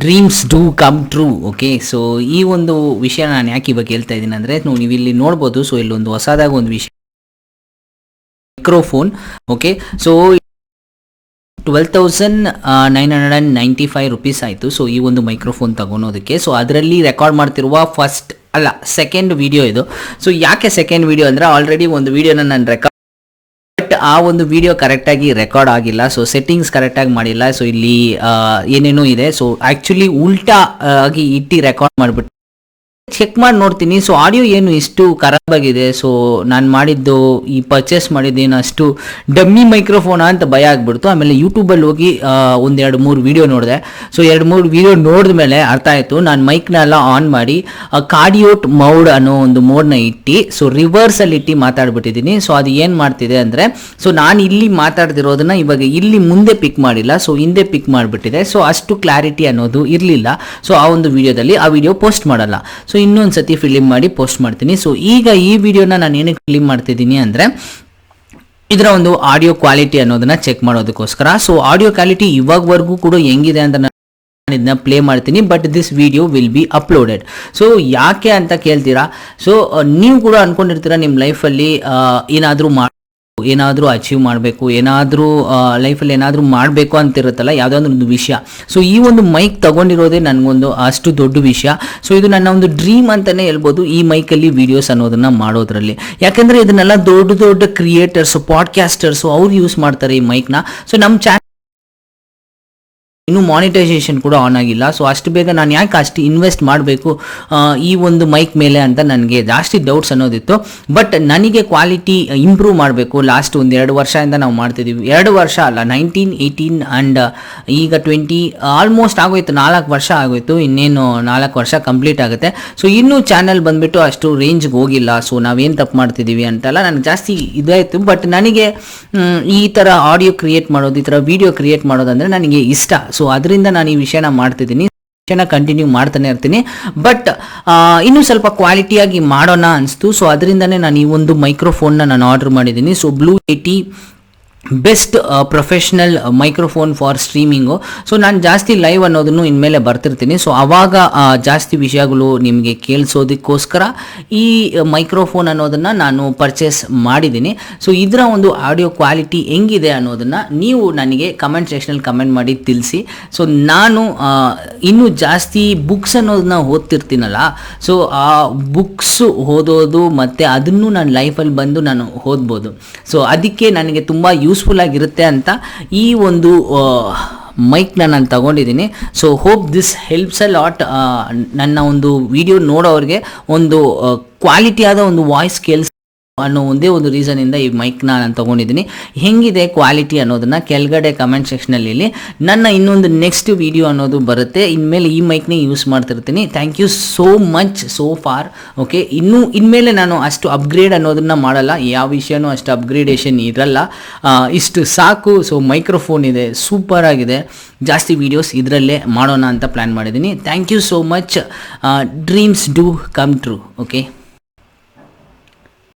Dreams do come true. Okay, so ಈ ಒಂದು ವಿಷಯ ನಾನು ಯಾಕೆ ಇವಾಗ ಹೇಳ್ತಾ ಇದ್ದೀನಿ ಅಂದರೆ, ನೀವು ಇಲ್ಲಿ ನೋಡ್ಬೋದು. ಸೊ ಇಲ್ಲೊಂದು ಹೊಸದಾಗಿ ಒಂದು ವಿಷಯ, ಮೈಕ್ರೋಫೋನ್. ಓಕೆ, ಸೊ 12,995 ರುಪೀಸ್ ಆಯಿತು. ಸೊ ಈ ಒಂದು ಮೈಕ್ರೋಫೋನ್ ತಗೊಳೋದಕ್ಕೆ. ಸೊ ಅದರಲ್ಲಿ ರೆಕಾರ್ಡ್ ಮಾಡ್ತಿರುವ ಸೆಕೆಂಡ್ ವಿಡಿಯೋ ಇದು. ಸೊ ಯಾಕೆ ಸೆಕೆಂಡ್ ವಿಡಿಯೋ ಅಂದರೆ, ಆಲ್ರೆಡಿ ಒಂದು ವಿಡಿಯೋನ ನಾನು ರೆಕಾರ್ಡ್, ಬಟ್ ಆ ಒಂದು ವಿಡಿಯೋ ಕರೆಕ್ಟಾಗಿ ರೆಕಾರ್ಡ್ ಆಗಿಲ್ಲ. ಸೊ ಸೆಟ್ಟಿಂಗ್ಸ್ ಕರೆಕ್ಟಾಗಿ ಮಾಡಿಲ್ಲ. ಸೊ ಇಲ್ಲಿ ಏನೇನೋ ಇದೆ. ಸೊ ಆ್ಯಕ್ಚುಲಿ ಉಲ್ಟಾ ಆಗಿ ಇಟ್ಟು ರೆಕಾರ್ಡ್ ಮಾಡಿಬಿಟ್ಟು ಚೆಕ್ ಮಾಡಿ ನೋಡ್ತೀನಿ. ಸೊ ಆಡಿಯೋ ಏನು ಇಷ್ಟು ಖರಾಬ್ ಆಗಿದೆ. ಸೊ ನಾನು ಮಾಡಿದ್ದು ಈ ಪರ್ಚೇಸ್ ಮಾಡಿದ್ದೇನು ಅಷ್ಟು ಡಮ್ಮಿ ಮೈಕ್ರೋಫೋನ ಅಂತ ಭಯ ಆಗಿಬಿಡ್ತು. ಆಮೇಲೆ ಯೂಟ್ಯೂಬಲ್ಲಿ ಹೋಗಿ ಒಂದು 2-3 ವೀಡಿಯೋ ನೋಡಿದೆ. ಸೊ 2-3 ವೀಡಿಯೋ ನೋಡಿದ ಮೇಲೆ ಅರ್ಥ ಆಯಿತು. ನಾನು ಮೈಕ್ನೆಲ್ಲ ಆನ್ ಮಾಡಿ ಕಾರ್ಡಿಯೋಟ್ ಮೌಡ್ ಅನ್ನೋ ಒಂದು ಮೋಡ್ನ ಇಟ್ಟು, ಸೊ ರಿವರ್ಸಲ್ಲಿ ಇಟ್ಟು ಮಾತಾಡ್ಬಿಟ್ಟಿದ್ದೀನಿ. ಸೊ ಅದು ಏನು ಮಾಡ್ತಿದೆ ಅಂದರೆ, ಸೊ ನಾನು ಇಲ್ಲಿ ಮಾತಾಡ್ತಿರೋದನ್ನ ಇವಾಗ ಇಲ್ಲಿ ಮುಂದೆ ಪಿಕ್ ಮಾಡಿಲ್ಲ, ಸೊ ಹಿಂದೆ ಪಿಕ್ ಮಾಡಿಬಿಟ್ಟಿದೆ. ಸೊ ಅಷ್ಟು ಕ್ಲಾರಿಟಿ ಅನ್ನೋದು ಇರಲಿಲ್ಲ. ಸೊ ಆ ಒಂದು ವಿಡಿಯೋದಲ್ಲಿ ಆ ವಿಡಿಯೋ ಪೋಸ್ಟ್ ಮಾಡಲ್ಲ. ಸೊ ಇನ್ನೊಂದು ಸತಿ ಫಿಲಿಮ್ ಮಾಡಿ ಪೋಸ್ಟ್ ಮಾಡ್ತೀನಿ. ಸೊ ಈಗ ಈ ವಿಡಿಯೋನ ನಾನು ಏನಕ್ಕೆ ಫಿಲಿಮ್ ಮಾಡ್ತಿದ್ದೀನಿ ಅಂದರೆ, ಇದರ ಒಂದು ಆಡಿಯೋ ಕ್ವಾಲಿಟಿ ಅನ್ನೋದನ್ನ ಚೆಕ್ ಮಾಡೋದಕ್ಕೋಸ್ಕರ. ಸೊ ಆಡಿಯೋ ಕ್ವಾಲಿಟಿ ಇವಾಗವರೆಗೂ ಕೂಡ ಹೆಂಗಿದೆ ಅಂತ ನಾನು ಇದನ್ನ ಪ್ಲೇ ಮಾಡ್ತೀನಿ. But this video will be uploaded. So ಯಾಕೆ ಅಂತ ಕೇಳ್ತೀರಾ? ಸೊ ನೀವು ಕೂಡ ಅನ್ಕೊಂಡಿರ್ತೀರಾ ನಿಮ್ಮ ಲೈಫಲ್ಲಿ ಏನಾದರೂ ಅಚೀವ್ ಮಾಡಬೇಕು, ಏನಾದರೂ ಲೈಫಲ್ಲಿ ಏನಾದರೂ ಮಾಡಬೇಕು ಅಂತಿರುತ್ತಲ್ಲ, ಯಾವುದಾದ್ರೂ ಒಂದು ವಿಷಯ. ಸೊ ಈ ಒಂದು ಮೈಕ್ ತಗೊಂಡಿರೋದೇ ನನಗೊಂದು ಅಷ್ಟು ದೊಡ್ಡ ವಿಷಯ. ಸೊ ಇದು ನನ್ನ ಒಂದು ಡ್ರೀಮ್ ಅಂತಲೇ ಹೇಳ್ಬೋದು, ಈ ಮೈಕಲ್ಲಿ ವೀಡಿಯೋಸ್ ಅನ್ನೋದನ್ನು ಮಾಡೋದ್ರಲ್ಲಿ. ಯಾಕೆಂದರೆ ಇದನ್ನೆಲ್ಲ ದೊಡ್ಡ ದೊಡ್ಡ ಕ್ರಿಯೇಟರ್ಸು, ಪಾಡ್ಕ್ಯಾಸ್ಟರ್ಸು ಅವ್ರು ಯೂಸ್ ಮಾಡ್ತಾರೆ ಈ ಮೈಕ್ನ. ಸೊ ನಮ್ಮ ಚಾನಲ್ ಇನ್ನೂ ಮಾನಿಟೈಸೇಷನ್ ಕೂಡ ಆನ್ ಆಗಿಲ್ಲ. ಸೊ ಅಷ್ಟು ಬೇಗ ನಾನು ಯಾಕೆ ಅಷ್ಟು ಇನ್ವೆಸ್ಟ್ ಮಾಡಬೇಕು ಈ ಒಂದು ಮೈಕ್ ಮೇಲೆ ಅಂತ ನನಗೆ ಜಾಸ್ತಿ ಡೌಟ್ಸ್ ಅನ್ನೋದಿತ್ತು. ಬಟ್ ನನಗೆ ಕ್ವಾಲಿಟಿ ಇಂಪ್ರೂವ್ ಮಾಡಬೇಕು. ಲಾಸ್ಟ್ 1-2 ವರ್ಷದಿಂದ ನಾವು ಮಾಡ್ತಿದ್ದೀವಿ. 2 ವರ್ಷ ಅಲ್ಲ, 19, 18 ಆ್ಯಂಡ್ ಈಗ 20 ಆಲ್ಮೋಸ್ಟ್ ಆಗೋಯ್ತು. 4 ವರ್ಷ ಆಗೋಯ್ತು. ಇನ್ನೇನು 4 ವರ್ಷ ಕಂಪ್ಲೀಟ್ ಆಗುತ್ತೆ. ಸೊ ಇನ್ನೂ ಚಾನಲ್ ಬಂದುಬಿಟ್ಟು ಅಷ್ಟು ರೇಂಜ್ಗೆ ಹೋಗಿಲ್ಲ. ಸೊ ನಾವೇನು ತಪ್ಪು ಮಾಡ್ತಿದ್ದೀವಿ ಅಂತೆಲ್ಲ ನನಗೆ ಜಾಸ್ತಿ ಇದಾಯಿತು. ಬಟ್ ನನಗೆ ಈ ಥರ ಆಡಿಯೋ ಕ್ರಿಯೇಟ್ ಮಾಡೋದು, ಈ ಥರ ವಿಡಿಯೋ ಕ್ರಿಯೇಟ್ ಮಾಡೋದಂದರೆ ನನಗೆ ಇಷ್ಟ. ಸೊ ಅದರಿಂದ ನಾನು ಈ ವಿಷಯನ ಮಾಡ್ತಿದ್ದೀನಿ, ಕಂಟಿನ್ಯೂ ಮಾಡ್ತಾನೆ ಇರ್ತೀನಿ. ಬಟ್ ಇನ್ನೂ ಸ್ವಲ್ಪ ಕ್ವಾಲಿಟಿಯಾಗಿ ಮಾಡೋಣ ಅನಿಸ್ತು. ಸೊ ಅದರಿಂದನೇ ನಾನು ಈ ಒಂದು ಮೈಕ್ರೋಫೋನ್ನ ನಾನು ಆರ್ಡರ್ ಮಾಡಿದ್ದೀನಿ. So Blue Yeti best professional microphone for streaming. So ನಾನು ಜಾಸ್ತಿ ಲೈವ್ ಅನ್ನೋದನ್ನು ಇನ್ಮೇಲೆ ಬರ್ತಿರ್ತೀನಿ. ಸೊ ಆವಾಗ ಜಾಸ್ತಿ ವಿಷಯಗಳು ನಿಮಗೆ ಕೇಳಿಸೋದಕ್ಕೋಸ್ಕರ ಈ ಮೈಕ್ರೋಫೋನ್ ಅನ್ನೋದನ್ನು ನಾನು ಪರ್ಚೇಸ್ ಮಾಡಿದ್ದೀನಿ. ಸೊ ಇದರ ಒಂದು ಆಡಿಯೋ ಕ್ವಾಲಿಟಿ ಹೆಂಗಿದೆ ಅನ್ನೋದನ್ನು ನೀವು ನನಗೆ ಕಮೆಂಟ್ ಸೆಕ್ಷನಲ್ಲಿ ಕಮೆಂಟ್ ಮಾಡಿ ತಿಳಿಸಿ. ಸೊ ನಾನು ಇನ್ನೂ ಜಾಸ್ತಿ ಬುಕ್ಸ್ ಅನ್ನೋದನ್ನ ಓದ್ತಿರ್ತೀನಲ್ಲ, ಸೊ ಆ ಬುಕ್ಸು ಓದೋದು ಮತ್ತು ಅದನ್ನು ನಾನು ಲೈಫಲ್ಲಿ ಬಂದು ನಾನು ಓದ್ಬೋದು. ಸೊ ಅದಕ್ಕೆ ನನಗೆ ತುಂಬ ಯೂಸ್ಫುಲ್ ಆಗಿರುತ್ತೆ ಅಂತ ಈ ಒಂದು ಮೈಕ್ನ ನಾನು ತಗೊಂಡಿದ್ದೀನಿ. So hope this helps a lot. ನನ್ನ ಒಂದು ವಿಡಿಯೋ ನೋಡೋರಿಗೆ ಒಂದು ಕ್ವಾಲಿಟಿಯಾದ ಒಂದು ವಾಯ್ಸ್ ಕೇಳಿಸ್ ಅನ್ನೋ ಒಂದೇ ಒಂದು ರೀಸನಿಂದ ಈ ಮೈಕ್ನ ನಾನು ತೊಗೊಂಡಿದ್ದೀನಿ. ಹೆಂಗಿದೆ ಕ್ವಾಲಿಟಿ ಅನ್ನೋದನ್ನು ಕೆಳಗಡೆ ಕಮೆಂಟ್ ಸೆಕ್ಷನಲ್ಲಿ ನನ್ನ ಇನ್ನೊಂದು ನೆಕ್ಸ್ಟ್ ವಿಡಿಯೋ ಅನ್ನೋದು ಬರುತ್ತೆ. ಇನ್ಮೇಲೆ ಈ ಮೈಕ್ನೇ ಯೂಸ್ ಮಾಡ್ತಿರ್ತೀನಿ. Thank you so much so far. Okay, ಇನ್ಮೇಲೆ ನಾನು ಅಷ್ಟು ಅಪ್ಗ್ರೇಡ್ ಅನ್ನೋದನ್ನು ಮಾಡಲ್ಲ. ಯಾವ ವಿಷಯನೂ ಅಷ್ಟು ಅಪ್ಗ್ರೇಡೇಷನ್ ಇರಲ್ಲ, ಇಷ್ಟು ಸಾಕು. ಸೊ ಮೈಕ್ರೋಫೋನ್ ಇದೆ, ಸೂಪರ್ ಆಗಿದೆ. ಜಾಸ್ತಿ ವೀಡಿಯೋಸ್ ಇದರಲ್ಲೇ ಮಾಡೋಣ ಅಂತ ಪ್ಲ್ಯಾನ್ ಮಾಡಿದ್ದೀನಿ. Thank you so much. Dreams do come true. Okay.